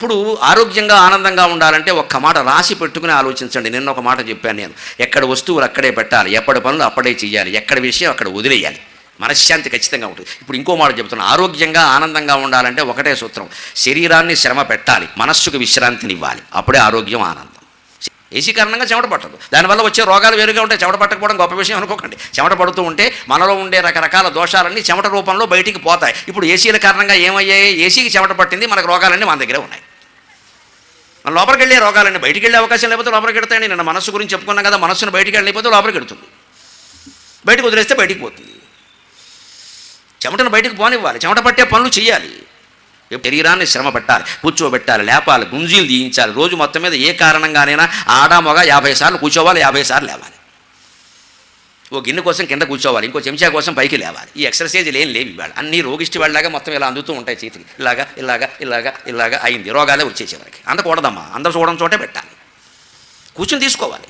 ఇప్పుడు ఆరోగ్యంగా ఆనందంగా ఉండాలంటే ఒక్క మాట రాసి పెట్టుకుని ఆలోచించండి. నిన్న ఒక మాట చెప్పాను నేను, ఎక్కడ వస్తువులు అక్కడే పెట్టాలి, ఎప్పటి పనులు అప్పుడే చేయాలి, ఎక్కడ విషయం అక్కడ వదిలేయాలి, మనశ్శాంతి ఖచ్చితంగా ఉంటుంది. ఇప్పుడు ఇంకో మాట చెప్తున్నాను, ఆరోగ్యంగా ఆనందంగా ఉండాలంటే ఒకటే సూత్రం, శరీరాన్ని శ్రమ పెట్టాలి, మనస్సుకు విశ్రాంతిని ఇవ్వాలి, అప్పుడే ఆరోగ్యం ఆనందం. ఏసీ కారణంగా చెమట పట్టదు, దానివల్ల వచ్చే రోగాలు వేరుగా ఉంటాయి. చెమట పట్టకపోవడం గొప్ప విషయం అనుకోకండి. చెమట పడుతూ ఉంటే మనలో ఉండే రకరకాల దోషాలన్నీ చెమట రూపంలో బయటికి పోతాయి. ఇప్పుడు ఏసీల కారణంగా ఏమయ్యాయి, ఏసీకి చెమట పట్టింది, మనకు రోగాలన్నీ మన దగ్గరే ఉన్నాయి. మన లోపలికి వెళ్ళే రోగాలన్నీ బయటికి వెళ్ళే అవకాశం లేకపోతే లోపలికి వెళ్తాయండి. నిన్న మనస్సు గురించి చెప్పుకున్నాం కదా, మనస్సును బయటికి వెళ్ళిపోతే లోపలికి వెళ్తుంది, బయటకు వదిలేస్తే బయటికి పోతుంది. చెమటను బయటకు పోనివ్వాలి, చెమట పట్టే పనులు చేయాలి, శరీరాన్ని శ్రమ పెట్టాలి, కూర్చోబెట్టాలి, లేపాలి, గుంజీలు తీయించాలి. రోజు మొత్తం మీద ఏ కారణంగానైనా ఆడ మగ 50 సార్లు కూర్చోవాలి, 50 సార్లు లేవాలి. ఓ గిన్నె కోసం కింద కూర్చోవాలి, ఇంకో చెంచా కోసం పైకి లేవాలి. ఈ ఎక్సర్సైజులు ఏం లేవు ఇవాళ, అన్నీ రోగిష్టి వాళ్ళలాగా మొత్తం ఇలా అందుతూ ఉంటాయి చేతికి, ఇలాగా ఇలాగా ఇలాగా ఇలాగా అయింది, రోగాలే వచ్చేసే వరకు. అందకూడదమ్మా, అందరూ చూడడం చోటే పెట్టాలి, కూర్చొని తీసుకోవాలి.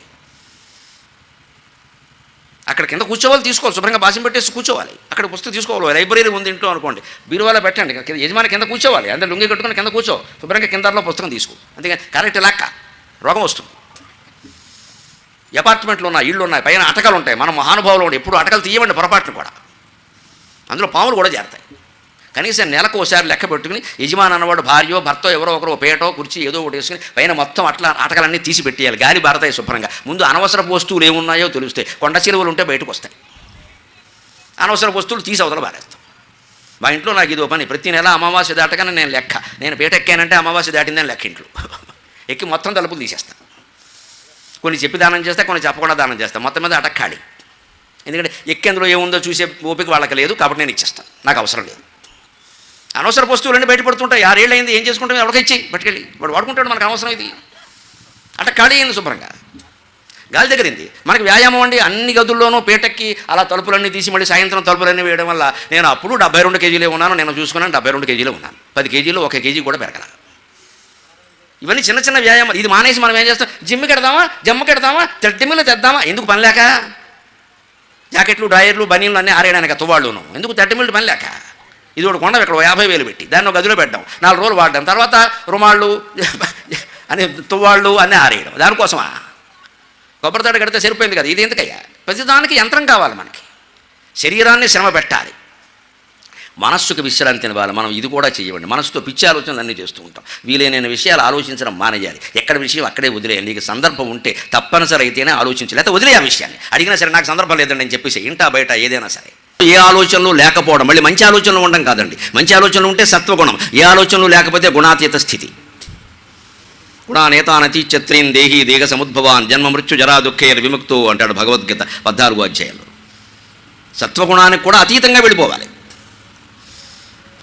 అక్కడ కింద కూర్చోవాలి, తీసుకోవాలి, శుభ్రంగా బాసం పెట్టేసి కూర్చోవాలి. అక్కడ పుస్తకం తీసుకోవాలి, లైబ్రరీ ఉంది ఇంట్లో అనుకోండి, బీరువాలో పెట్టండి, యజమాని కింద కూర్చోవాలి, అందరూ లుంగి కట్టుకుని కింద కూర్చో, శుభ్రంగా కిందలో పుస్తకం తీసుకో. అంతేగాని కరెక్ట్ లెక్క రోగం వస్తుంది. అపార్ట్మెంట్లు ఉన్నాయి, ఇళ్ళు ఉన్నాయి, పైన అటకలు ఉంటాయి, మనం మహానుభావులు ఉండి ఎప్పుడు అటకలు తీయమండి పొరపాటును కూడా, అందులో పాములు కూడా చేరతాయి. కనీసం నెలకు ఒకసారి లెక్క పెట్టుకుని యజమాని అన్నవాడు భార్యో భర్తో ఎవరో ఒకరు పేటో కుర్చీ ఏదో ఒకటి వేసుకుని పైన మొత్తం అట్లా అటకలన్నీ తీసి పెట్టేయాలి, గాలి బారతాయి శుభ్రంగా. ముందు అనవసర వస్తువులు ఏమున్నాయో తెలుస్తాయి, కొండ చిలువలు ఉంటే బయటకు వస్తాయి, అనవసర వస్తువులు తీసి అవతల బారేస్తాం. మా ఇంట్లో నాకు ఇది పని, ప్రతి నెల అమావాస్య దాటగానే నేను లెక్క, నేను పేట ఎక్కానంటే అమావాస్య దాటిందని లెక్క, ఇంట్లో ఎక్కి మొత్తం తలుపులు తీసేస్తాను. కొన్ని చెప్పి దానం చేస్తా, కొన్ని చెప్పకుండా దానం చేస్తాను, మొత్తం మీద అటక్ ఖాళీ. ఎందుకంటే ఎక్కేందులో ఏముందో చూసే ఓపిక వాళ్ళకి లేదు, కాబట్టి నేను ఇచ్చేస్తాను, నాకు అవసరం లేదు. అనవసర వస్తువులన్నీ బయటపడుతుంటాయి, 6 ఏళ్ళు అయింది, ఏం చేసుకుంటాం, ఎవరికిచ్చి పట్టుకెళ్ళి వాడు వాడుకుంటాడు, మనకు అవసరం ఇది. అట్లా ఖాళీ అయింది శుభ్రంగా, గాలి దగ్గరింది. మనకి వ్యాయామం అండి, అన్ని గదుల్లోనూ పీటెక్కి అలా తలుపులన్నీ తీసి మళ్ళీ సాయంత్రం తలుపులన్నీ వేయడం వల్ల నేను అప్పుడు 72 కేజీలే ఉన్నాను, నేను చూసుకున్నాను 72 కేజీలే ఉన్నాను, 10 కేజీలు 1 కేజీ కూడా పెరగల. ఇవన్నీ చిన్న చిన్న వ్యాయామం. ఇది మానేసి మనం ఏం చేస్తాం, జిమ్కి వెడదామా, జమ్ముకి వెడదామా, థ్రెడ్మిల్ తెద్దామా, ఎందుకు పని లేక, జాకెట్లు డ్రాయర్లు బనీళ్ళు అన్నీ ఆరేయడానికి తువాళ్ళును, ఎందుకు థ్రెడ్మిల్ పని లేక. ఇది ఒకటి కొండ ఇక్కడ 50,000 పెట్టి దాన్ని ఒక గదిలో పెట్టాం, 4 రోజులు వాడడం, తర్వాత రుమాళ్ళు అని తువ్వాళ్ళు అన్నీ ఆరేయడం, దానికోసమా. కొబ్బరితాడు కడితే సరిపోయింది కదా, ఇది ఎందుకయ్యా. ప్రతిదానికి యంత్రం కావాలి మనకి. శరీరాన్ని శ్రమ పెట్టాలి, మనస్సుకు విశ్రాంతిని ఇవ్వాలి. మనం ఇది కూడా చేయవండి, మనసుతో పిచ్చి ఆలోచనలు అన్నీ చేస్తూ ఉంటాం. వీలైన విషయాలు ఆలోచించడం మానేయాలి, ఎక్కడ విషయం అక్కడే వదిలేయాలి. నీకు సందర్భం ఉంటే తప్పనిసరి అయితేనే ఆలోచించాలి, లేకపోతే వదిలే ఆ విషయాన్ని. అడిగినా సరే నాకు సందర్భం లేదండి అని చెప్పేసి, ఇంటా బయట ఏదైనా సరే. ఏ ఆలోచనలు లేకపోవడం, మళ్ళీ మంచి ఆలోచనలు ఉండడం కాదండి, మంచి ఆలోచనలు ఉంటే సత్వగుణం, ఏ ఆలోచనలు లేకపోతే గుణాతీత స్థితి. గుణానేతానతి చత్రీన్ దేహి దేహ సముద్భవాన్ జన్మ మృత్యు జరా దుఃఖేర్ విముక్తో అంటాడు భగవద్గీత 14వ అధ్యాయంలో. సత్వగుణానికి కూడా అతీతంగా వెళ్ళిపోవాలి,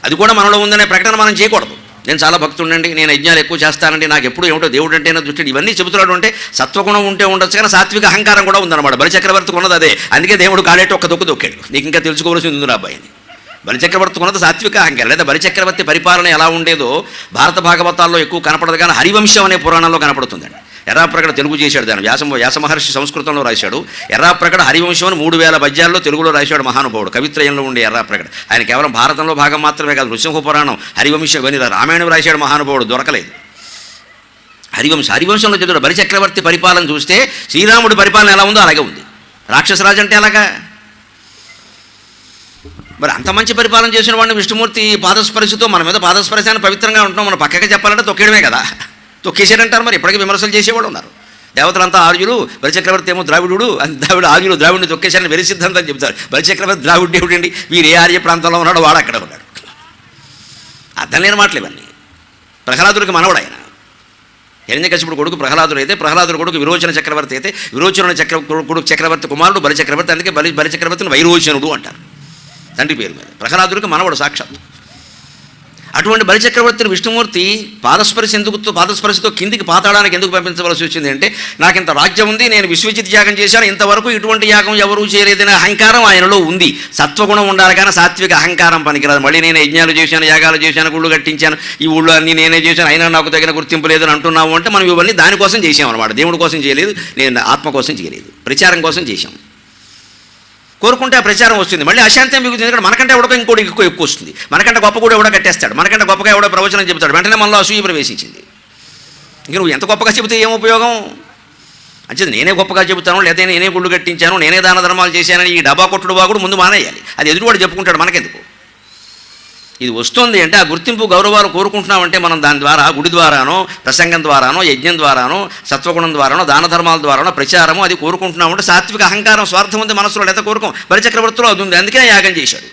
అది కూడా మనలో ఉందనే ప్రకటన మనం చేయకూడదు. నేను చాలా భక్తుండండి, నేను యజ్ఞాలు ఎక్కువ చేస్తానండి, నాకు ఎప్పుడు ఏమిటో దేవుడు అంటేనే దృష్టి, ఇవన్నీ చెబుతున్నాడు అంటే సత్వగుణం ఉంటే ఉండొచ్చు, కానీ సాత్విక అహంకారం కూడా ఉందన్నమాట. బలిచక్రవర్తికి ఉన్నది అదే, అందుకే దేవుడు కాలేట ఒక్క దొక్కు దొక్కాడు. నీకు ఇంకా తెలుసుకోవాల్సింది ఉంది అబ్బాయిని. బలిచక్రవర్తికి ఉన్నది సాత్విక అహంకారం. లేదా బలిచక్రవర్తి పరిపాలన ఎలా ఉండేదో భారత భాగవతాల్లో ఎక్కువ కనపడదు, కానీ హరివంశం అనే పురాణంలో కనపడుతుందండి. ఎర్రాప్రగడ తెలుగు చేశాడు, దాన్ని వ్యాస మహర్షి సంస్కృతంలో రాశాడు. ఎర్రాప్రగడ హరివంశం అని 3000 పద్యాల్లో తెలుగులో రాశాడు మహానుభావుడు, కవిత్రయంలో ఉండే ఎర్రాప్రగడ. ఆయన కేవలం భారతంలో భాగం మాత్రమే కాదు, నృసింహ పురాణం, హరివంశం, ఇవన్నీ రామాయణం రాశాడు మహానుభావుడు, దొరకలేదు. హరివంశంలో చదువు బలిచక్రవర్తి పరిపాలన చూస్తే శ్రీరాముడి పరిపాలన ఎలా ఉందో అలాగే ఉంది. రాక్షసరాజు అంటే అలాగా. మరి అంత మంచి పరిపాలన చేసిన వాడిని విష్ణుమూర్తి పాదస్పర్శతో, మన మీద పాదస్పర్శాన్ని పవిత్రంగా ఉంటున్నాం, మనం పక్కకి చెప్పాలంటే తొక్కేయడమే కదా, తొక్కేసారంటారు. మరి ఇప్పటికీ విమర్శలు చేసేవాళ్ళు ఉన్నారు. దేవతలంతా ఆర్యులు, బలిచక్రవర్తి ఏమో ద్రావిడుడు, ఆర్యులు ద్రావిడిని తొక్కేశారని వెరి సిద్ధాంతం చెప్తారు. బలిచక్రవర్తి ద్రావిడు ఏమిటండి, వీరు ఏ ఆర్య ప్రాంతంలో ఉన్నాడో వాడు అక్కడ ఉన్నాడు. అర్థం లేని మాటలు ఇవన్నీ. ప్రహ్లాదుడికి మనవడు ఆయన, హిరణ్యకశిపుడు కొడుకు ప్రహ్లాదుడు అయితే, ప్రహ్లాదుడు కొడుకు విరోచన చక్రవర్తి అయితే, విరోచన కొడుకు చక్రవర్తి కుమారుడు బలిచక్రవర్తి. అందుకే బలిచక్రవర్తిని వైరోచనుడు అంటారు తండ్రి పేరు మీద. ప్రహ్లాదుడికి మనవడు సాక్షాత్తు. అటువంటి బలిచక్రవర్తిని విష్ణుమూర్తి పాదస్పర్శతో కిందికి పాతాళానికి ఎందుకు పంపించవలసి వచ్చింది అంటే, నాకు ఇంత రాజ్యం ఉంది, నేను విశ్వజిత్ యాగం చేశాను, ఇంతవరకు ఇటువంటి యాగం ఎవరూ చేయలేదనే అహంకారం ఆయనలో ఉంది. సత్వగుణం ఉండాలి కానీ సాత్విక అహంకారం పనికిరాదు. మళ్ళీ నేను యజ్ఞాలు చేశాను, యాగాలు చేశాను, గుళ్ళు కట్టించాను, ఈ ఊళ్ళో అన్నీ నేనే చేశాను, అయినా నాకు తగిన గుర్తింపు లేదని అంటున్నావు అంటే మనం ఇవన్నీ దానికోసం చేసామన్నమాట. దేవుడి కోసం చేయలేదు, నేను ఆత్మ కోసం చేయలేదు, ప్రచారం కోసం చేశాం. కోరుకుంటే ఆ ప్రచారం వస్తుంది, మళ్ళీ అశాంతి మిగులుతుంది. ఎందుకంటే మనకంటే ఎవడో ఇంకోటి ఎక్కువ వస్తుంది, మనకంటే గొప్ప కూడా ఎవడో కట్టేస్తాడు, మనకంటే గొప్పగా ఎవడో ప్రవచనం చెబుతాడు, వెంటనే మనలో అసూయ ప్రవేశించింది. ఇంక నువ్వు ఎంత గొప్పగా చెబితే ఏం ఉపయోగం? అంచేది నేనే గొప్పగా చెబుతాను, లేదా నేనే గుళ్ళు కట్టించాను, నేనే దాన ధర్మాలు చేశానని ఈ డబ్బా కొట్టుడు బాగుడు ముందు మానేయాలి. అది ఎదురువాడు చెప్పుకుంటాడు, మనకెందుకు? ఇది వస్తుంది అంటే ఆ గుర్తింపు గౌరవాలు కోరుకుంటున్నామంటే మనం దాని ద్వారా గుడి ద్వారానో, ప్రసంగం ద్వారానో, యజ్ఞం ద్వారానో, సత్వగుణం ద్వారానో, దాన ధర్మాల ద్వారానో ప్రచారము అది కోరుకుంటున్నామంటే సాత్విక అహంకారం స్వార్థం ఉంది మనసులో, లేదా కోరుకోం. బలిచక్రవర్తిలో అది ఉంది, అందుకే యాగం చేశాడు.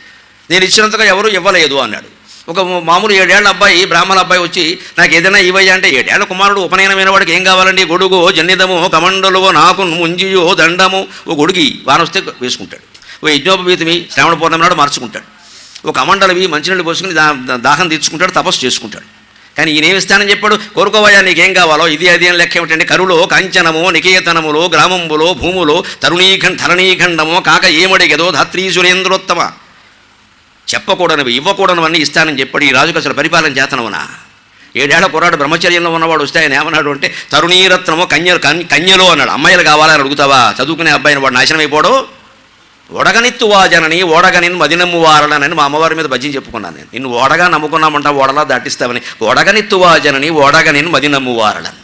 నేను ఇచ్చినంతగా ఎవరు ఇవ్వలేదు అన్నాడు. ఒక మామూలు 7 ఏళ్ల అబ్బాయి, బ్రాహ్మణ అబ్బాయి వచ్చి నాకు ఏదైనా ఇవ్వయ్యా అంటే 7 ఏళ్ల కుమారుడు ఉపనయనమైన వాడికి ఏం కావాలండి? గొడుగో జన్నిదమో కమండలువో నాకు ముంజియో దండము. ఓ గొడుగి వానొస్తే వేసుకుంటాడు, ఓ యజ్ఞోపవీతమి శ్రావణ పౌర్ణమి నాడు మార్చుకుంటాడు, ఒక అమండలవి మంచినీళ్ళు పోసుకుని దాహం తీర్చుకుంటాడు, తపస్సు చేసుకుంటాడు. కానీ ఈయనేమి ఇస్తానని చెప్పాడు? కోరుకోవయ్యా నీకేం కావాలో, ఇది అది అని లెక్క ఏమిటండి? కరులో కాంచనమో నికేతనములో గ్రామంబులో భూములో ధరణీఖండమో కాక ఏమడిగదో ధాత్రీ సురేంద్రోత్తమ. చెప్పకూడనివి ఇవ్వకూడనివన్నీ ఇస్తానని చెప్పాడు. ఈ రాజుకు అసలు పరిపాలన చేతనవునా? 7 ఏళ్ల కుర్రాడు బ్రహ్మచర్యంలో ఉన్నవాడు వస్తే ఆయన ఏమన్నాడు అంటే తరుణీరత్నమో కన్యలో అన్నాడు. అమ్మాయిలు కావాలని అడుగుతావా? చదువుకునే అబ్బాయిని వాడు నాశనం అయిపోడు. ఓడగనిత్తువా జనని ఓడగనిన్ మదినమ్ము వారలనని మా అమ్మవారి మీద భజ్యం చెప్పుకున్నాను నేను. నిన్ను ఓడగా నమ్ముకున్నామంటా ఓడలా దాటిస్తావని. ఓడగనిత్తువా జనని ఓడగనిన్ మదినమ్ము వారలని.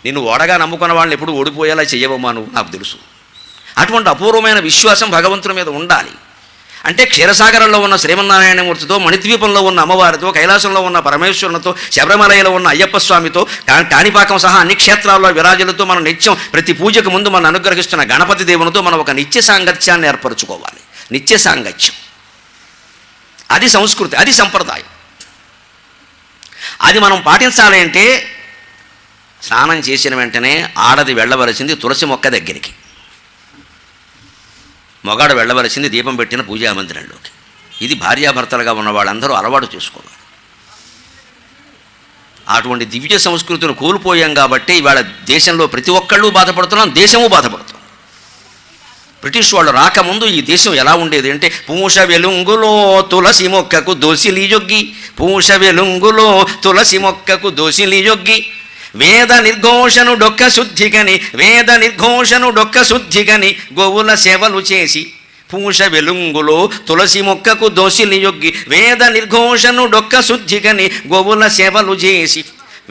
నిన్ను ఓడగా నమ్ముకున్న వాళ్ళని ఎప్పుడు ఓడిపోయేలా చెయ్యవమ్మా నువ్వు, నాకు తెలుసు. అటువంటి అపూర్వమైన విశ్వాసం భగవంతుని మీద ఉండాలి. అంటే క్షీరసాగరంలో ఉన్న శ్రీమన్నారాయణమూర్తితో, మణిద్వీపంలో ఉన్న అమ్మవారితో, కైలాసంలో ఉన్న పరమేశ్వరునితో, శబరిమలలో ఉన్న అయ్యప్ప స్వామితో, కాణిపాకం సహా అన్ని క్షేత్రాల్లో విరాజులతో మనం నిత్యం ప్రతి పూజకు ముందు మనం అనుగ్రహిస్తున్న గణపతి దేవునితో మనం ఒక నిత్య సాంగత్యాన్ని ఏర్పరచుకోవాలి. నిత్య సాంగత్యం అది సంస్కృతి, అది సంప్రదాయం. అది మనం పాటించాలి అంటే స్నానం చేసిన వెంటనే ఆడది వెళ్ళవలసింది తులసి మొక్క దగ్గరికి, మొగాడు వెళ్ళవలసింది దీపం పెట్టిన పూజా మందిరంలోకి. ఇది భార్యాభర్తలుగా ఉన్న వాళ్ళందరూ అలవాటు చేసుకోవాలి. అటువంటి దివ్య సంస్కృతిని కోల్పోయాం కాబట్టి ఇవాళ దేశంలో ప్రతి ఒక్కళ్ళు బాధపడుతున్నాం, దేశము బాధపడుతున్నాం. బ్రిటిష్ వాళ్ళు రాకముందు ఈ దేశం ఎలా ఉండేది అంటే పూష వెలుంగులో తులసి మొక్కకు దోసిలియొగ్గి, పూష వెలుంగులో తులసి మొక్కకు దోసిలియొగ్గి, వేద నిర్ఘోషను డొక్క శుద్ధిగని, వేద నిర్ఘోషను డొక్క శుద్ధిగని గోవుల సేవలు చేసి, పూష వెలుంగులో తులసి మొక్కకు దోసిలియొగ్గి, వేద నిర్ఘోషను డొక్క శుద్ధిగని గోవుల సేవలు చేసి,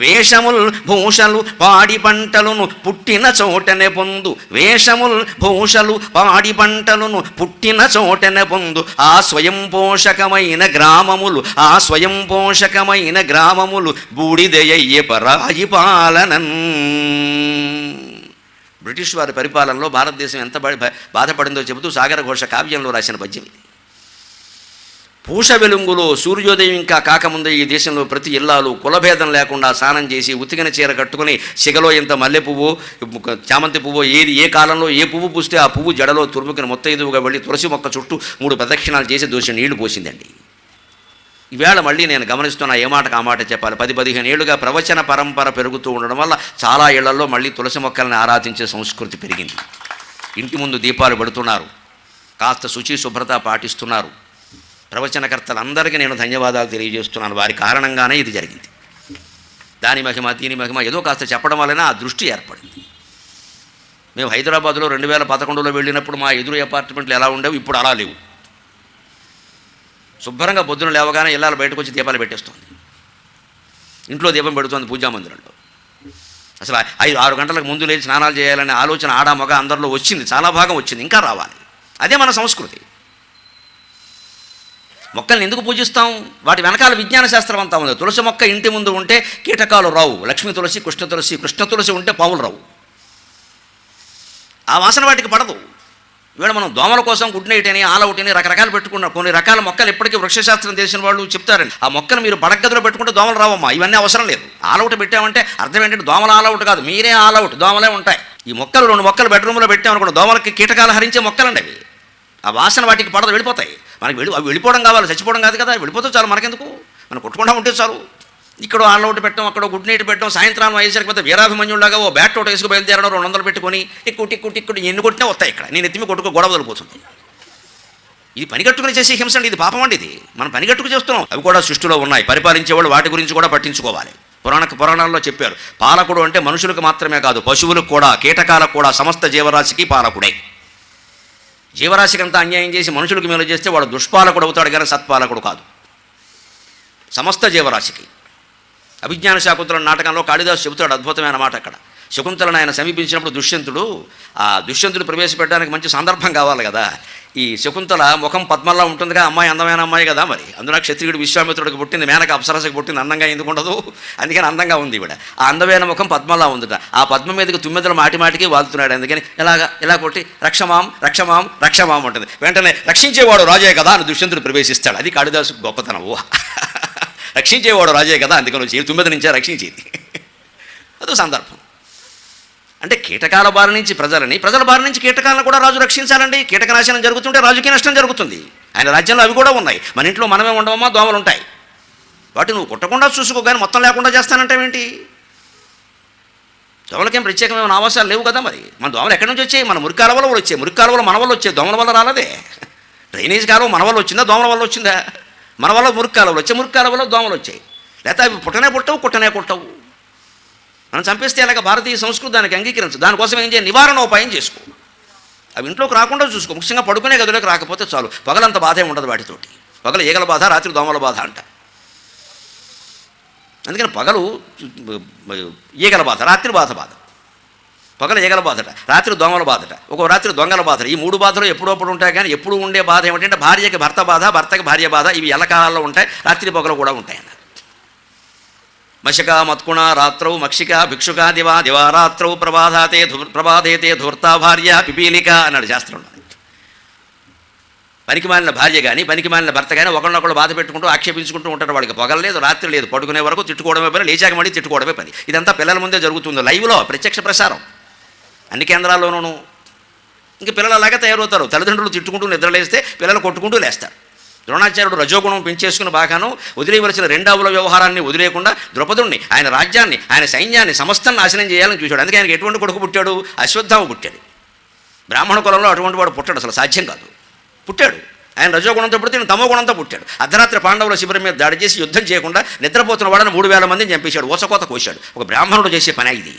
వేషముల్ భూషలు పాడి పంటలను పుట్టిన చోటనే పొందు, వేషముల్ భూషలు పాడి పంటలను పుట్టిన చోటనే పొందు, ఆ స్వయం పోషకమైన గ్రామములు, ఆ స్వయం పోషకమైన గ్రామములు బూడిదయ్యే పరాయి పాలనన్. బ్రిటిష్ వారి పరిపాలనలో భారతదేశం ఎంత బాధపడిందో చెబుతూ సాగర ఘోష కావ్యంలో రాసిన పద్యం ఇది. పూష వెలుంగులో సూర్యోదయం ఇంకా కాకముందే ఈ దేశంలో ప్రతి ఇల్లాలు కులభేదం లేకుండా స్నానం చేసి ఉతికిన చీర కట్టుకుని సిగలో ఇంత మల్లె పువ్వు, చామంతి పువ్వు, ఏ కాలంలో ఏ పువ్వు పూస్తే ఆ పువ్వు జడలో తురుముకుని మొత్తైదువుగా వెళ్ళి తులసి మొక్క చుట్టూ 3 ప్రదక్షిణాలు చేసి దోషి నీళ్లు పోసిందండి. ఈవేళ మళ్ళీ నేను గమనిస్తున్నా, ఏ మాటకు ఆ మాట చెప్పాలి. 10-15 ఏళ్లుగా ప్రవచన పరంపర పెరుగుతూ ఉండడం వల్ల చాలా ఇళ్లలో మళ్ళీ తులసి మొక్కల్ని ఆరాధించే సంస్కృతి పెరిగింది. ఇంటి ముందు దీపాలు పెడుతున్నారు, కాస్త శుచి శుభ్రత పాటిస్తున్నారు. ప్రవచనకర్తలందరికీ నేను ధన్యవాదాలు తెలియజేస్తున్నాను. వారి కారణంగానే ఇది జరిగింది. దాని మహిమ దీని మహిమ ఏదో కాస్త చెప్పడం వలన ఆ దృష్టి ఏర్పడింది. మేము హైదరాబాద్లో 2011లో వెళ్ళినప్పుడు మా ఎదురు అపార్ట్మెంట్లు ఎలా ఉండేవి, ఇప్పుడు అలా లేవు. శుభ్రంగా పొద్దున లేవగానే ఇళ్ళాలు బయటకు వచ్చి దీపాలు పెట్టేస్తుంది, ఇంట్లో దీపం పెడుతుంది పూజా మందిరంలో. అసలు 5-6 గంటలకు ముందు లేచి స్నానాలు చేయాలనే ఆలోచన ఆడ మగ అందరిలో వచ్చింది, చాలా భాగం వచ్చింది, ఇంకా రావాలి. అదే మన సంస్కృతి. మొక్కల్ని ఎందుకు పూజిస్తాం? వాటి వెనకాల విజ్ఞాన శాస్త్రం అంతా ఉంది. తులసి మొక్క ఇంటి ముందు ఉంటే కీటకాలు రావు, లక్ష్మీ తులసి, కృష్ణ తులసి, కృష్ణ తులసి ఉంటే పాములు రావు. ఆ వాసన వాటికి పడదు. ఇవాళ మనం దోమల కోసం గుడ్ నైట్ అని, ఆల్ అవుట్ అని రకరకాలు పెట్టుకున్నాం. కొన్ని రకాల మొక్కలు ఇప్పటికీ వృక్షశాస్త్రం తెలిసిన వాళ్ళు చెప్తారండి, ఆ మొక్కను మీరు పడగదిలో పెట్టుకుంటే దోమలు రావమ్మా, ఇవన్నీ అవసరం లేదు. ఆల్ అవుట్ పెట్టామంటే అర్థం ఏంటంటే దోమలు ఆల్ అవుట్ కాదు, మీరే ఆల్ అవుట్, దోమలే ఉంటాయి. ఈ మొక్కలు 2 మొక్కలు బెడ్రూమ్లో పెట్టామనుకోండి, దోమలకి కీటకాలు హరించే మొక్కలండి అవి. ఆ వాసన వాటికి పడదు, వెళ్ళిపోతాయి. మనకి అవి వెళ్ళిపోవడం కావాలి, చచ్చిపోవడం కాదు కదా. వెళ్ళిపోతే చాలు, మనకెందుకు, మనం కొట్టుకుంటా ఉంటే చాలు. ఇక్కడ ఆల్ అవుట్ పెట్టడం, అక్కడ గుడ్ నైట్ పెట్టడం, సాయంత్రం అయ్యేసరికి పోతే వీరాభిమన్యులాగా ఓ బ్యాట్ ఒకటి వేసుకు బయలుదేరడం, 200 పెట్టుకొని టిక్కు ఎన్ని కొట్టినా వస్తాయి. ఇక్కడ నేను ఎత్తిమి కొట్టుకో గొడవ వదిలిపోతుంది. ఇది పనిగట్టుకుని చేసే హింస అండి, ఇది పాపం అండి. ఇది మనం పనిగట్టుకు చేస్తున్నాం. అవి కూడా సృష్టిలో ఉన్నాయి, పరిపాలించేవాళ్ళు వాటి గురించి కూడా పట్టించుకోవాలి. పురాణాల్లో చెప్పారు, పాలకుడు అంటే మనుషులకు మాత్రమే కాదు, పశువులకు కూడా, కీటకాలకు కూడా, సమస్త జీవరాశికి పాలకుడే. జీవరాశికంతా అన్యాయం చేసి మనుషులకు మేలు చేస్తే వాడు దుష్పాలకుడు అవుతాడు కానీ సత్పాలకుడు కాదు. సమస్త జీవరాశికి. అభిజ్ఞాన శాకుంతల నాటకంలో కాళిదాసు చెబుతాడు అద్భుతమైన మాట. అక్కడ శకుంతలను ఆయన సమీపించినప్పుడు దుష్యంతుడు ప్రవేశపెట్టడానికి మంచి సందర్భం కావాలి కదా. ఈ శకుంతల ముఖం పద్మల్లా ఉంటుందిగా, అమ్మాయి అందమైన అమ్మాయి కదా, మరి అందులో క్షత్రియుడు విశ్వామిత్రుడికి పుట్టింది, మేనక అప్సరసకి పుట్టింది, అందంగా ఎందుకు ఉండదు, అందుకని అందంగా ఉంది ఇవిడ. ఆ అందమైన ముఖం పద్మలా ఉందిట. ఆ పద్మ మీదకి తుమ్మెదలు మాటిమాటికి వాళ్తున్నాడు, అందుకని ఇలా కొట్టి రక్షమాం రక్షమాం రక్షమాం ఉంటుంది. వెంటనే రక్షించేవాడు రాజే కదా అని దుష్యంతుడు ప్రవేశిస్తాడు. అది కాళిదాసు గొప్పతనం. రక్షించేవాడు రాజే కదా, అందుకని వచ్చి తుమ్మెద నుంచే రక్షించేది. అదో సందర్భం. అంటే కీటకాల బారి నుంచి ప్రజల బారి నుంచి కీటకాలను కూడా రాజు రక్షించాలండి. కీటకనాశనం జరుగుతుంటే రాజుకి నష్టం జరుగుతుంది. ఆయన రాజ్యంలో అవి కూడా ఉన్నాయి. మన ఇంట్లో మనమే ఉండవమ్మా, దోమలు ఉంటాయి, వాటి నువ్వు కుట్టకుండా చూసుకో, కానీ మొత్తం లేకుండా చేస్తానంటావేంటి? దోమలకేం ప్రత్యేకమైన ఆవాసాలు లేవు కదా. మరి మన దోమలు ఎక్కడి నుంచి వచ్చాయి? మన మురికి కాలువల వల్ల వచ్చాయి. మురికి కాలువలు మన వల్ల వచ్చాయి, దోమల వల్ల రాలేదే. డ్రైనేజ్ కాలువ మన వల్ల వచ్చిందా, దోమల వల్ల వచ్చిందా? మన వల్ల మురికి కాలువలు వచ్చాయి, మురికి కాలువలో దోమలు వచ్చాయి. లేకపోతే అవి కుట్టనే పుట్టవు. మనం చంపేస్తే అలాగ భారతీయ సంస్కృతి దానికి అంగీకరించు. దానికోసం ఏం చేయాలి? నివారణోపాయం చేసుకో. అవి ఇంట్లోకి రాకుండా చూసుకో. ముఖ్యంగా పడుకునే గదిలోకి రాకపోతే చాలు. పగలంత బాధే ఉండదు వాటితోటి. పగలు ఈగల బాధ, రాత్రి దోమల బాధ అంట. అందుకని పగలు ఈగల బాధ, రాత్రి బాధ. పగలు ఈగల బాధట, రాత్రి దోమల బాధట, ఒక్కో రాత్రి దొంగల బాధట. ఈ 3 బాధలు ఎప్పుడప్పుడు ఉంటాయి. కానీ ఎప్పుడు ఉండే బాధ ఏమిటంటే భార్యకి భర్త బాధ, భర్తకి భార్య బాధ. ఇవి ఎల్లకాలాల్లో ఉంటాయి, రాత్రి పగలు కూడా ఉంటాయి అన్నారు. మశక మత్కుణ రాత్రౌ మక్షిక భిక్షుక దివారాత్రౌ ప్రభాదేతే ధూర్తా భార్య పిపీలిక అన్నాడు శాస్త్రంలో. పనికిమాలిన భార్య కానీ పనికిమాలిన భర్త కానీ ఒకరినొకరు బాధ పెట్టుకుంటూ ఆక్షేపించుకుంటూ ఉంటారు. వాడికి పొగలు లేదు, రాత్రి లేదు, పడుకునే వరకు తిట్టుకోవడమే పని, లేచాక మళ్ళీ తిట్టుకోవడమే పని. ఇదంతా పిల్లల ముందే జరుగుతుంది, లైవ్లో ప్రత్యక్ష ప్రసారం అన్ని కేంద్రాల్లోనూ. ఇంక పిల్లలు అలాగే తయారవుతారు. తల్లిదండ్రులు తిట్టుకుంటూ నిద్రలేస్తే పిల్లలు కొట్టుకుంటూ లేస్తారు. ద్రోణాచార్యుడు రజోగుణం పెంచేసుకుని బాగాను వదిలేయవలసిన 2 వ్యవహారాన్ని వదిలేయకుండా ద్రౌపదుణ్ణి, ఆయన రాజ్యాన్ని, ఆయన సైన్యాన్ని సమస్తం నాశనం చేయాలని చూశాడు. అందుకే ఆయనకి ఎటువంటి కొడుకు పుట్టాడు? అశ్వత్థామ పుట్టాడు. బ్రాహ్మణ కులంలో అటువంటి వాడు పుట్టాడు, అసలు సాధ్యం కాదు. పుట్టాడు. ఆయన రజోగుణంతో పుడితే ఈయన తమో గుణంతో పుట్టాడు. అర్ధరాత్రి పాండవుల శిబిరం మీద దాడి చేసి యుద్ధం చేయకుండా నిద్రపోతున్న వాడని 3000 మందిని చంపేశాడు, ఊసకోత కోశాడు. ఒక బ్రాహ్మణుడు చేసే పని ఇది.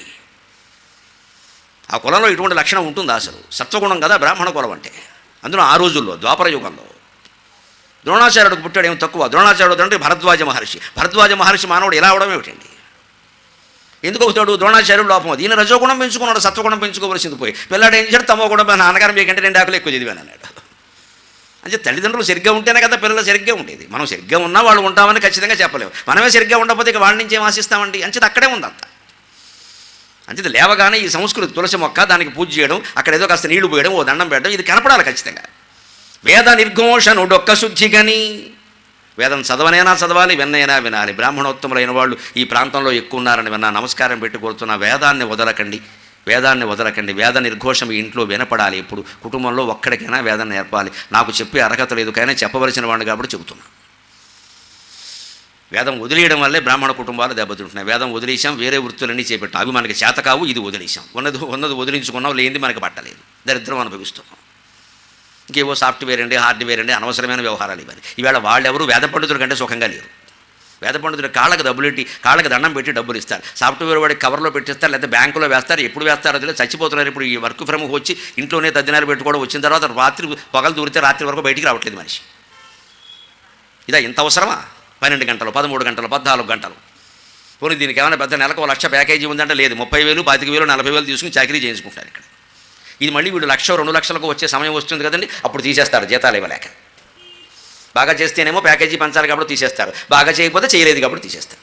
ఆ కులంలో ఇటువంటి లక్షణం ఉంటుందా? అసలు సత్వగుణం కదా బ్రాహ్మణ కులం అంటే. అందులో ఆ రోజుల్లో ద్వాపర యుగంలో ద్రోణాచార్యుడికి పుట్టాడు, ఏమి తక్కువ? ద్రోణాచార్యుడు అంటే భరద్వాజ మహర్షి మానవుడు ఎలా అవడం ఏమిటండి? ఎందుకు అవుతాడు? ద్రోణాచార్యుడు లోపం అది. ఈయన రజోగుణం పెంచుకున్నాడు, సత్వగుణం పెంచుకోవలసింది పోయి. పిల్లాడు ఏం చేశాడు? తమో గుణం, నాన్నగారు మీకంటే 2 ఆకులు ఎక్కువ చదివాను అన్నాడు. అంటే తల్లిదండ్రులు సరిగ్గా ఉంటేనే కదా పిల్లలు సరిగ్గా ఉండేది. మనం సరిగ్గా ఉన్నా వాళ్ళు ఉంటామని ఖచ్చితంగా చెప్పలేము. మనమే సరిగ్గా ఉండకపోతే ఇక వాళ్ళ నుంచి ఏం ఆశిస్తామండి? అంచేది అక్కడే ఉందంత. అంచేది లేవగానే ఈ సంస్కృతి తులసి మొక్క, దానికి పూజ చేయడం, అక్కడ ఏదో కాస్త నీళ్లు పోయడం, ఓ దండం పెట్టడం, ఇది కనపడాలి ఖచ్చితంగా. వేద నిర్ఘోషణుడొక్క శుద్ధిగని. వేదం చదవాలి, విన్నైనా వినాలి. బ్రాహ్మణోత్తములైన వాళ్ళు ఈ ప్రాంతంలో ఎక్కువ ఉన్నారని విన్నా. నమస్కారం పెట్టి కోరుతున్న వేదాన్ని వదలకండి. వేద నిర్ఘోషం ఇంట్లో వినపడాలి. ఎప్పుడు కుటుంబంలో ఒక్కడికైనా వేదం నేర్పాలి. నాకు చెప్పే అర్హత లేదు, కానీ చెప్పవలసిన వాడిని కాబట్టి చెబుతున్నా. వేదం వదిలేయడం వల్లే బ్రాహ్మణ కుటుంబాలు దెబ్బతింటున్నాయి. వేదం వదిలేసాం, వేరే వృత్తులన్నీ చేపట్టాం, అవి మనకి చేత కావు. ఇది వదిలేసాం, ఉన్నది వదిలించుకున్నాం, లేనిది మనకి పట్టలేదు, దరిద్రం అనుభవిస్తున్నాం. ఇంకేవో సాఫ్ట్వేర్ అండి, హార్డ్వేర్ అండి, అనవసరమైన వ్యవహారాలు ఇవ్వాలి. ఇవాళ వాళ్ళెవరు వేద పండితుల కంటే సుఖంగా లేరు. వేద పండితులు కాళ్ళకి కాళ్ళకి దండం పెట్టి డబ్బులు ఇస్తారు. సాఫ్ట్వేర్ వాడికి కవర్లో పెట్టిస్తారు, లేకపోతే బ్యాంకులో వేస్తారు. ఎప్పుడు వేస్తారో తెలియదు, చచ్చిపోతున్నారు. ఇప్పుడు ఈ వర్క్ ఫ్రమ్ వచ్చి ఇంట్లోనే తద్దినాలు పెట్టుకోవడం వచ్చిన తర్వాత రాత్రి పగలు దూరితే రాత్రి వరకు బయటికి రావట్లేదు మనిషి. ఇదా ఇంత అవసరమా? 12 గంటలు, 13 గంటలు, 14 గంటలు. పోనీ దీనికి ఏమైనా పెద్ద నెలకు 1 లక్ష ప్యాకేజీ ఉందంటే లేదు. 30,000, 25,000, 40,000 తీసుకుని చాకరీ చేయించుకుంటారు ఇక్కడ. ఇది మళ్ళీ వీడు 1,00,000, 2 లక్షలకు వచ్చే సమయం వస్తుంది కదండి, అప్పుడు తీసేస్తారు జీతాలు ఇవ్వలేక. బాగా చేస్తేనేమో ప్యాకేజీ పంచాలి కాబట్టి తీసేస్తారు, బాగా చేయకపోతే చేయలేదు కాబట్టి తీసేస్తారు.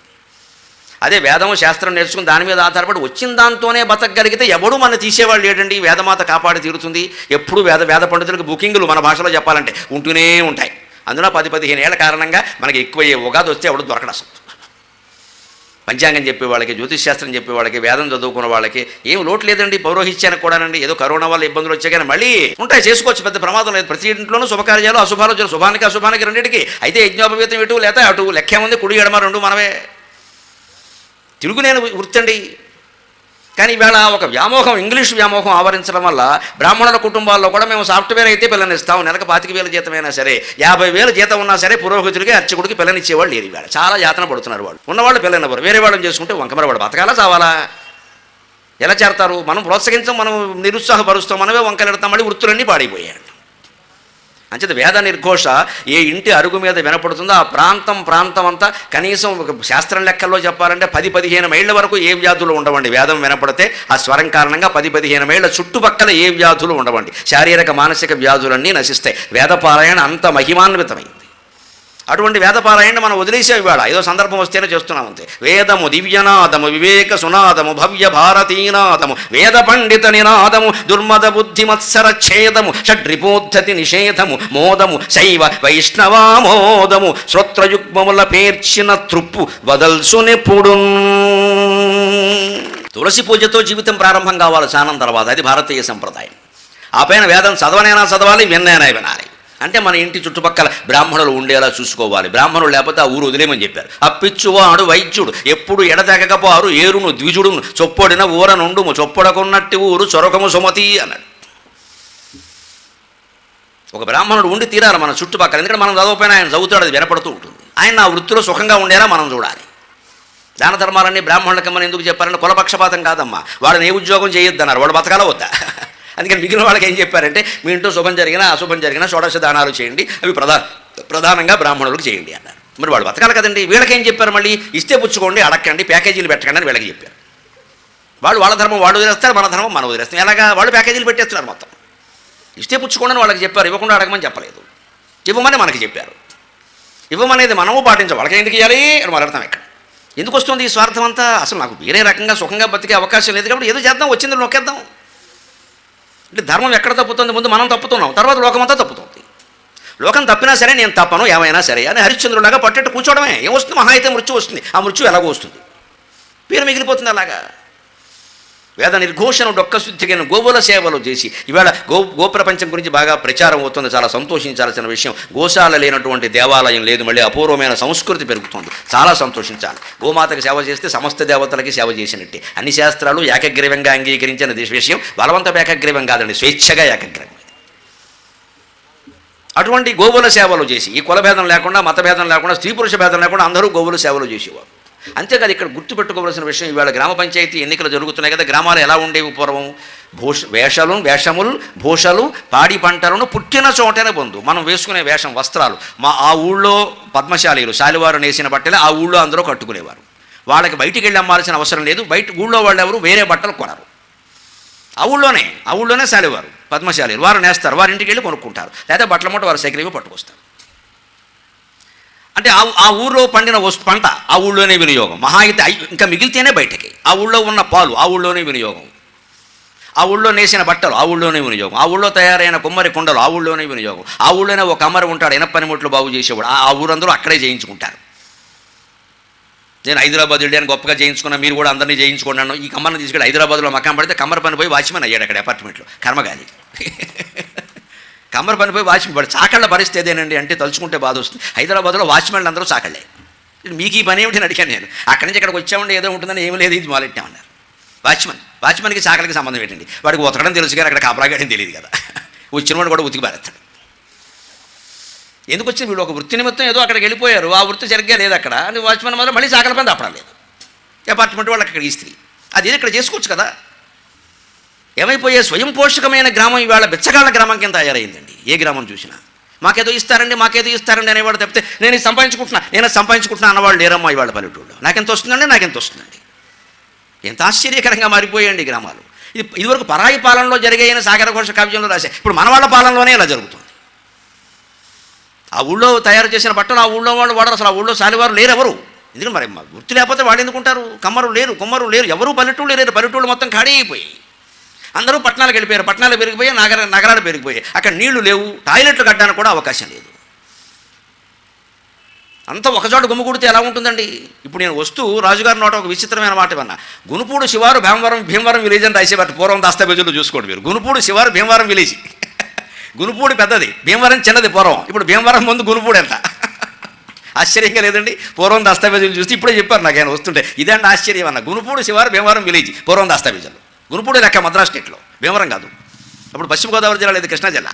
అదే వేదము శాస్త్రం నేర్చుకుని దాని మీద ఆధారపడి వచ్చిన దాంతోనే బతకగలిగితే ఎవడు మన తీసేవాళ్ళు లేడండి. వేదమాత కాపాడి తీరుతుంది. ఎప్పుడు వేద పండితులకు బుకింగులు మన భాషలో చెప్పాలంటే ఉంటూనే ఉంటాయి. అందులో 10-15 ఏళ్ల కారణంగా మనకి ఎక్కువ ఉగాది వస్తే ఎవడు దొరకడు అసలు. పంచాంగం చెప్పే వాళ్ళకి, జ్యోతిష్ శాస్త్రం చెప్పే వాళ్ళకి, వేదం చదువుకున్న వాళ్ళకి ఏం లోటు లేదండి. పౌరోహిత్యానికి కూడానండి. ఏదో కరోనా వల్ల ఇబ్బందులు వచ్చాయి కానీ మళ్ళీ ఉంటాయి, చేసుకోవచ్చు, పెద్ద ప్రమాదం లేదు. ప్రతి ఇంట్లోనూ శుభకార్యాలు, అశుభాలు, శుభానికి అశుభానికి రెండింటికి. అయితే యజ్ఞోపవీతం ఇటు లేకపోతే అటు, లెక్కే ఉంది, కుడి ఎడమ 2 మనమే. తిరుగునేను వృత్తి అండి. కానీ ఇవాళ ఒక వ్యామోహం, ఇంగ్లీష్ వ్యామోహం ఆవరించడం వల్ల బ్రాహ్మణుల కుటుంబాల్లో కూడా మేము సాఫ్ట్వేర్ అయితే పిల్లనిస్తాం, నెలకు 25,000 జీతమైనా సరే, 50,000 జీతం ఉన్నా సరే పురోహితుడికి, అర్చకుడికి పిల్లనిచ్చేవాళ్ళు లేరు. ఇవాళ చాలా యాతన పడుతున్నారు వాళ్ళు. ఉన్నవాళ్ళు పిల్లనివ్వరు, వేరే వాళ్ళని చేసుకుంటే వంకమర వాడు బతకాలా చావాలా? ఎలా చేరతారు? మనం ప్రోత్సహించాం, మనం నిరుత్సాహపరుస్తాం, మనమే వంకలెడతాం, మళ్ళీ వృత్తులన్నీ పాడైపోయాయి. అంచేత వేద నిర్ఘోష ఏ ఇంటి అరుగు మీద వినపడుతుందో ఆ ప్రాంతం అంతా కనీసం ఒక శాస్త్రం లెక్కల్లో చెప్పాలంటే 10-15 మైళ్ళ వరకు ఏ వ్యాధులు ఉండవండి. వేదం వినపడితే ఆ స్వరం కారణంగా 10-15 మైళ్ళ చుట్టుపక్కల ఏ వ్యాధులు ఉండవండి. శారీరక మానసిక వ్యాధులన్నీ నశిస్తాయి. వేదపారాయణ అంత మహిమాన్వితమైంది. అటువంటి వేదపారాయణ మనం వదిలేసే ఇవాళ ఏదో సందర్భం వస్తేనే చేస్తున్నాం అంతే. వేదము దివ్యనాదము వివేక సునాదము భవ్య భారతీనాదము వేద పండిత నినాదము దుర్మద బుద్ధి మత్సర ఛేదము షడ్రిపోద్ధతి నిషేధము మోదము శైవ వైష్ణవామోదము శ్రోత్రయుగ్మముల పేర్చిన త్రుప్పు వదల్సునెప్పుడు. తులసి పూజతో జీవితం ప్రారంభం కావాలి స్నానం తర్వాత. అది భారతీయ సంప్రదాయం. ఆ పైన వేదం చదవనైనా చదవాలి, విన్నైనా వినాలి. అంటే మన ఇంటి చుట్టుపక్కల బ్రాహ్మణులు ఉండేలా చూసుకోవాలి. బ్రాహ్మణులు లేకపోతే ఆ ఊరు వదిలేమని చెప్పారు. అప్పిచ్చువాడు వైద్యుడు ఎప్పుడు ఎడతెగకపోరు ఏరును ద్విజుడును చొప్పొడిన ఊర నుండుము చొప్పొడకున్నట్టి ఊరు చొరకము సుమతి అన్నాడు. ఒక బ్రాహ్మణుడు ఉండి తీరాలి మన చుట్టుపక్కల. ఎందుకంటే మనం చదవకపోయినా ఆయన చదువుతాడు, అది వినపడుతూ ఉంటుంది. ఆయన ఆ వృత్తిలో సుఖంగా ఉండేలా మనం చూడాలి. దాన ధర్మాలన్నీ బ్రాహ్మణులకి మనం ఎందుకు చెప్పారంటే కులపక్షపాతం కాదమ్మా. వాళ్ళని ఏ ఉద్యోగం చేయొద్దన్నారు, వాళ్ళు బతకాల వద్దా? అందుకని మిగిలిన వాళ్ళకి ఏం చెప్పారంటే మీ ఇంట్లో శుభం జరిగినా అశుభం జరిగినా షోడశ దానాలు చేయండి, అవి ప్రధానంగా బ్రాహ్మణులకు చేయండి అన్నారు. మరి వాళ్ళు బతకాలి కదండి. వీళ్ళకేం చెప్పారు, మళ్ళీ ఇస్తే పుచ్చుకోండి, అడగండి, ప్యాకేజీలు పెట్టకండి అని వీళ్ళకి చెప్పారు. వాళ్ళ ధర్మం వాళ్ళు వదిలేస్తారు, మన ధర్మం మనం వదిలేస్తాం. ఎలాగా వాళ్ళు ప్యాకేజీలు పెట్టేస్తున్నారు మొత్తం. ఇస్తే పుచ్చుకోండి అని వాళ్ళకి చెప్పారు, ఇవ్వకుండా అడగమని చెప్పలేదు. ఇవ్వమని మనకి చెప్పారు. ఇవ్వమనేది మనము పాటించాం, వాళ్ళకి ఎందుకు ఇవ్వాలి అని మాట్లాడతాం. ఇక్కడ ఎందుకు వస్తుంది ఈ స్వార్థం అంతా? అసలు నాకు వేరే రకంగా సుఖంగా బతికే అవకాశం లేదు కాబట్టి ఏదో చేద్దాం, వచ్చింది నొక్కేద్దాం. అంటే ధర్మం ఎక్కడ తప్పుతుంది? ముందు మనం తప్పుతున్నాం, తర్వాత లోకమంతా తప్పుతుంది. లోకం తప్పినా సరే నేను తప్పను ఏమైనా సరే అని హరిశ్చంద్రులాగా పట్టేట్టు కూర్చోవడమే. ఏమొస్తుంది? మహా అయితే మృత్యు వస్తుంది. ఆ మృత్యు ఎలాగో వస్తుంది, పేరు మిగిలిపోతుంది. అలాగా వేద నిర్ఘోషను డొక్కశుద్ధిగా గోవుల సేవలు చేసి ఇవాళ గోప్రపంచం గురించి బాగా ప్రచారం అవుతుంది. చాలా సంతోషించాల్సిన విషయం. గోశాల లేనటువంటి దేవాలయం లేదు. మళ్ళీ అపూర్వమైన సంస్కృతి పెరుగుతుంది. చాలా సంతోషించాలి. గోమాతకు సేవ చేస్తే సమస్త దేవతలకి సేవ చేసినట్టే. అన్ని శాస్త్రాలు ఏకగ్రీవంగా అంగీకరించిన విషయం. బలవంత ఏకగ్రీవం కాదండి, స్వేచ్ఛగా ఏకగ్రీవం. అటువంటి గోవుల సేవలు చేసి ఈ కులభేదం లేకుండా, మతభేదం లేకుండా, స్త్రీ పురుష భేదం లేకుండా అందరూ గోవుల సేవలు చేసేవారు. అంతేకాదు ఇక్కడ గుర్తుపెట్టుకోవాల్సిన విషయం, ఇవాళ గ్రామ పంచాయతీ ఎన్నికలు జరుగుతున్నాయి కదా. గ్రామాలు ఎలా ఉండేవి పూర్వం? వేషములు భూషలు పాడి పంటలను పుట్టిన చోటనే పొందు. మనం వేసుకునే వేషం వస్త్రాలు ఆ ఊళ్ళో పద్మశాలీలు శాలివారు నేసిన బట్టలే ఆ ఊళ్ళో అందరూ కట్టుకునేవారు. వాళ్ళకి బయటికి వెళ్ళి అమ్మాల్సిన అవసరం లేదు. బయట ఊళ్ళో వాళ్ళు ఎవరు వేరే బట్టలు కొనరు. ఆ ఊళ్ళోనే శాలివారు పద్మశాలీలు వారు నేస్తారు, వారి ఇంటికి వెళ్ళి కొనుక్కుంటారు. లేదా బట్టల మూట వారు సైకిల్గా పట్టుకొస్తారు. అంటే ఆ ఊళ్ళో పండిన పంట ఆ ఊళ్ళోనే వినియోగం. మహా అయితే ఇంకా మిగిలితేనే బయటకి. ఆ ఊళ్ళో ఉన్న పాలు ఆ ఊళ్ళోనే వినియోగం. ఆ ఊళ్ళో నేసిన బట్టలు ఆ ఊళ్ళోనే వినియోగం. ఆ ఊళ్ళో తయారైన కుమ్మరి కుండలు ఆ ఊళ్ళోనే వినియోగం. ఆ ఊళ్ళోనే ఒక అమ్మరు ఉంటాడు, ఇనపనిముట్లు బాగు చేసేవాడు. ఆ ఊరందరూ అక్కడే చేయించుకుంటారు. నేను హైదరాబాద్ వెళ్ళి అని గొప్పగా చేయించుకున్నా, మీరు కూడా అందరినీ చేయించుకున్నాను. ఈ కమ్మర్ని తీసుకెళ్ళి హైదరాబాద్లో మకాం పడితే కమ్మర పని పోయి వాచ్మెన్ అయ్యాడు అక్కడ అపార్ట్మెంట్లో. కర్మగాలి కమ్మర పని పోయి వాచ్మెన్ పడి. చాకళ్ళ పరిస్థితి ఏదేనండి అంటే తలుచుకుంటే బాధ వస్తుంది. హైదరాబాద్లో వాచ్మెన్లు అందరూ చాకళ్ళే. మీకు ఈ పని ఏమిటి అడిగాను నేను. అక్కడి నుంచి ఇక్కడికి వచ్చామండి, ఏదో ఉంటుందని ఏమి లేదు, ఇది మొదలెట్టామన్నారు. వాచ్మెన్కి చాకలికి సంబంధం ఏంటండి? వాడికి ఉతకడం తెలుసు కానీ అక్కడ కాపలాగడం తెలియదు కదా. వచ్చినవాడు కూడా ఉతికి పారేస్తాడు. ఎందుకు వచ్చింది? వీళ్ళు ఒక వృత్తి నిమిత్తం ఏదో అక్కడికి వెళ్ళిపోయారు, ఆ వృత్తి సరిగ్గా లేదు అక్కడ. వాచ్మెన్ మాత్రం మళ్ళీ చాకల పని తప్పడం లేదు. అపార్ట్మెంట్ వాళ్ళకి అక్కడ ఇస్త్రీ అది ఇక్కడ చేసుకోవచ్చు కదా. ఏమైపోయే స్వయం పోషకమైన గ్రామం ఇవాళ బిచ్చగాళ్ళ గ్రామం కింద తయారైందండి. ఏ గ్రామం చూసినా మాకేదో ఇస్తారండి అనేవాడు తప్పితే నేను సంపాదించుకుంటున్నా అన్నవాళ్ళు లేరమ్మా ఇవాళ పల్లెటూళ్ళు. నాకెంత వస్తుందండి. ఎంత ఆశ్చర్యకరంగా మారిపోయాయండి గ్రామాలు. ఇదివరకు పరాయి పాలనలో జరిగాయన సాగర ఘోష కావ్యంలో రాశా. ఇప్పుడు మన వాళ్ళ పాలనలోనే ఇలా జరుగుతుంది. ఆ ఊళ్ళో తయారు చేసిన బట్టలు ఆ ఊళ్ళో వాళ్ళు వాడరు. అసలు ఆ ఊళ్ళో సాలివారు లేరు ఎవరు. ఎందుకంటే మరి వృత్తి లేకపోతే వాళ్ళు ఎందుకుంటారు? కుమ్మరు లేరు, ఎవరు పల్లెటూళ్ళు లేరు. పల్లెటూళ్ళు మొత్తం ఖాళీ అయిపోయాయి. అందరూ పట్టణాలకు వెళ్ళిపోయారు. పట్టణాలు పెరిగిపోయాయి, నగరాలు పెరిగిపోయాయి. అక్కడ నీళ్లు లేవు, టాయిలెట్లు కట్టడానికి కూడా అవకాశం లేదు. అంతా ఒకచోట గుమ్మిగూడితే ఎలా ఉంటుందండి? ఇప్పుడు నేను వస్తూ రాజుగారి నోట ఒక విచిత్రమైన మాట విన్నా. గునుపూడు శివారు భీమవరం విలేజ్ అని రాసేవారు పూర్వం. దస్తావేజులు చూసుకోండి మీరు. గునుపూడు శివారు భీమవరం విలేజ్. గునుపూడి పెద్దది, భీమవరం చిన్నది పూర్వం. ఇప్పుడు భీమవరం ముందు గునుపూడు ఎంత ఆశ్చర్యంగా లేదండి? పూర్వం దస్తావేజులు చూస్తే ఇప్పుడే చెప్పారు నాకు ఆయన వస్తుంటే. ఇదంటే ఆశ్చర్యం అన్న. గునుపూడు శివారు భీమవరం విలేజ్ పూర్వం దస్తావేజులు. గునుపూడి లెక్క మద్రాస్ స్టేట్లో, భీమవరం కాదు. అప్పుడు పశ్చిమ గోదావరి జిల్లా లేదు, కృష్ణా జిల్లా.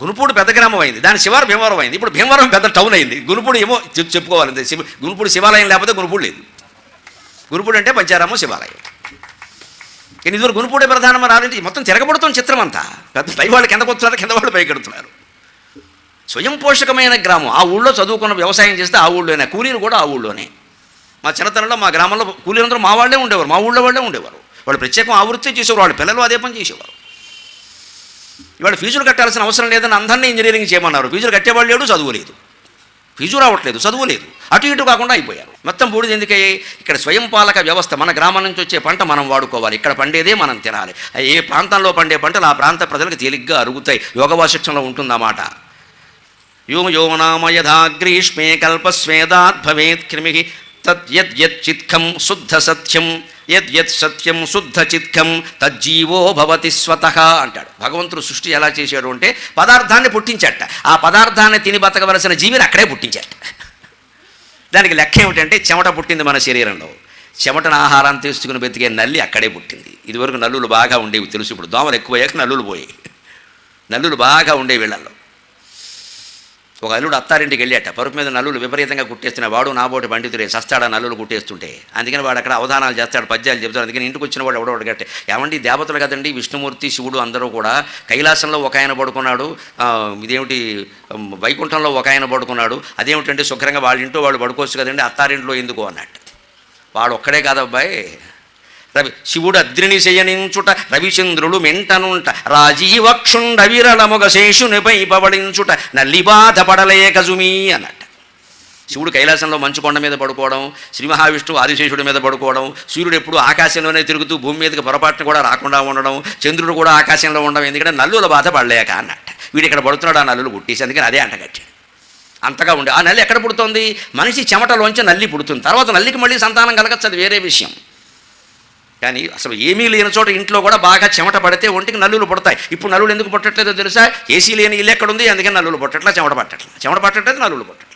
గునుపూడి పెద్ద గ్రామం అయింది, దాని శివారు భీమవరం అయింది. ఇప్పుడు భీమవరం పెద్ద టౌన్ అయింది. గునుపూడి ఏమో చెప్పుకోవాలంటే గునుపూడి శివాలయం లేకపోతే గునుపూడి లేదు. గునుపూడి అంటే పంచారామం శివాలయం. కానీ ఇదివరకు గునుపూడే ప్రధానమ రాలంటే మొత్తం తిరగబడుతుంది చిత్రం అంతా. పై వాళ్ళు కిందకు వస్తున్నారు, కింద వాళ్ళు పైకి ఎడుతున్నారు. స్వయం పోషకమైన గ్రామం. ఆ ఊళ్ళో చదువుకున్న వ్యవసాయం చేస్తే ఆ ఊళ్ళోనే, కూలీలు కూడా ఆ ఊళ్ళోనే. మా చిన్నతనంలో మా గ్రామంలో కూలీలందరూ మా వాళ్ళే ఉండేవారు, మా ఊళ్ళో వాళ్ళే ఉండేవారు. వాళ్ళు ప్రత్యేకం ఆ వృత్తి చేసేవారు, వాళ్ళ పిల్లలు అదే పని చేసేవారు. ఇవాళ ఫీజులు కట్టాల్సిన అవసరం లేదని అందరినీ ఇంజనీరింగ్ చేయమన్నారు. ఫీజులు కట్టేవాళ్ళు లేడు, చదువు లేదు. ఫీజు రావట్లేదు, చదువు లేదు. అటు ఇటు కాకుండా అయిపోయారు. మొత్తం బూడిద ఎందుకయ్యి? ఇక్కడ స్వయం పాలక వ్యవస్థ. మన గ్రామం నుంచి వచ్చే పంట మనం వాడుకోవాలి, ఇక్కడ పండేదే మనం తినాలి. ఏ ప్రాంతంలో పండే పంటలు ఆ ప్రాంత ప్రజలకు తేలిగ్గా అరుగుతాయి. యోగ వాసిష్టంలో ఉంటుందన్నమాట. యోనామయధా గ్రీష్మే కల్పస్వేదాత్ భవేత్ క్రిమి తద్యద్యచ్చిత్కం శుద్ధ సత్యం యద్యత్ సత్యం శుద్ధ చిత్కం తజ్జీవో భవతి స్వతః అంటాడు. భగవంతుడు సృష్టి ఎలా చేశాడు అంటే పదార్థాన్ని పుట్టించట. ఆ పదార్థాన్ని తిని బతకవలసిన జీవిని అక్కడే పుట్టించట. దానికి లెక్క ఏమిటంటే చెమట పుట్టింది మన శరీరంలో. చెమటను ఆహారాన్ని తీసుకుని బతికే నల్లి అక్కడే పుట్టింది. ఇదివరకు నల్లులు బాగా ఉండేవి తెలుసు. ఇప్పుడు దోమలు ఎక్కువయ్యాక నల్లులు పోయాయి. నల్లులు బాగా ఉండేవి వీళ్ళల్లో. ఒక అల్లుడు అత్తారింటికి వెళ్ళాట. పరుపు మీద నల్లులు విపరీతంగా కుట్టేస్తున్నాయి. వాడు నాబోటి పండితుడే, సస్తాడా నల్లులు కుట్టేస్తుంటే. అందుకని వాడు అక్కడ అవధానాలు చేస్తాడు, పద్యాలు చెప్తాడు. అందుకని ఇంటికి వచ్చిన వాడు ఎవడో గట్టే, ఏమండి దేవతలు కదండి, విష్ణుమూర్తి శివుడు అందరూ కూడా కైలాసంలో ఒక ఆయన పడుకున్నాడు, ఇదేమిటి వైకుంఠంలో ఒక ఆయన పడుకున్నాడు, అదేమిటంటే శుభ్రంగా వాళ్ళ ఇంట్లో వాళ్ళు పడుకోవచ్చు కదండి, అత్తారింట్లో ఎందుకు అన్నట్టు. వాడు ఒక్కడే కాదబ్బాయి, శివుడు అద్రిని శయనించుట, రవిచంద్రుడు మెంటనుంట, రాజీవక్షుండ విరళముగ శేషునిపై పవడించుట, నల్లి బాధ పడలేక జుమీ అన్నట్ట. శివుడు కైలాసంలో మంచు కొండ మీద పడుకోవడం, శ్రీ మహావిష్ణువు ఆదిశేషుడి మీద పడుకోవడం, సూర్యుడు ఎప్పుడు ఆకాశంలోనే తిరుగుతూ భూమి మీదకి పొరపాటును కూడా రాకుండా ఉండడం, చంద్రుడు కూడా ఆకాశంలో ఉండడం, ఎందుకంటే నల్లుల బాధ పడలేక అన్నట్ట. వీడు ఇక్కడ పడుతున్నాడు, ఆ నల్లులు పుట్టేసి, అందుకని అదే అంటగట్టాడు. అంతగా ఉండే ఆ నల్లి ఎక్కడ పుడుతుంది? మనిషి చెమటలోంచి నల్లి పుడుతుంది. తర్వాత నల్లికి మళ్ళీ సంతానం కలగచ్చు, అది వేరే విషయం. కానీ అసలు ఏమీ లేని చోట ఇంట్లో కూడా బాగా చెమట పడితే ఒంటికి నల్లులు పుడతాయి. ఇప్పుడు నల్లులు ఎందుకు పుట్టట్లేదో తెలుసా? ఏసీ లేని ఇల్లు ఎక్కడుంది, అందుకని నల్లులు పుట్టట్లా, చెమట పట్టట్లేదు, నల్లులు పుట్టట్లేదు.